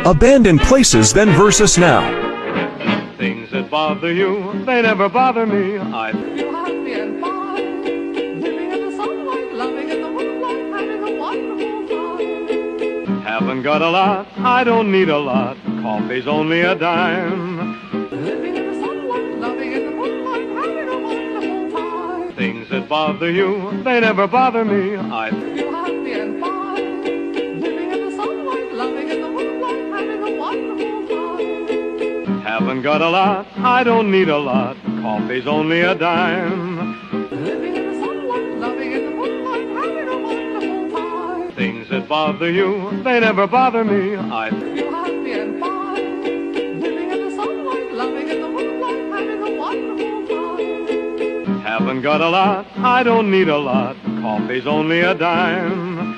Abandoned Places Then versus Now. Things that bother you, they never bother me. I feel happy and fine, living in the sunlight, loving in the moonlight, having a wonderful time. haven't got a lot, I don't need a lot. Coffee's only a dime. Living in the sunlight, loving in the moonlight, having a wonderful time. Things that bother you, they never bother me. I feel happy and fine, living in the sunlight, loving in the moonlight, having a wonderful time. haven't got a lot, I don't need a lot. Coffee's only a dime. Living in the sunlight, loving in the moonlight, having a wonderful time. Things that bother you, they never bother me. I feel happy and fine, living in the sunlight, loving in the moonlight, having a wonderful time. haven't got a lot, I don't need a lot. Coffee's only a dime.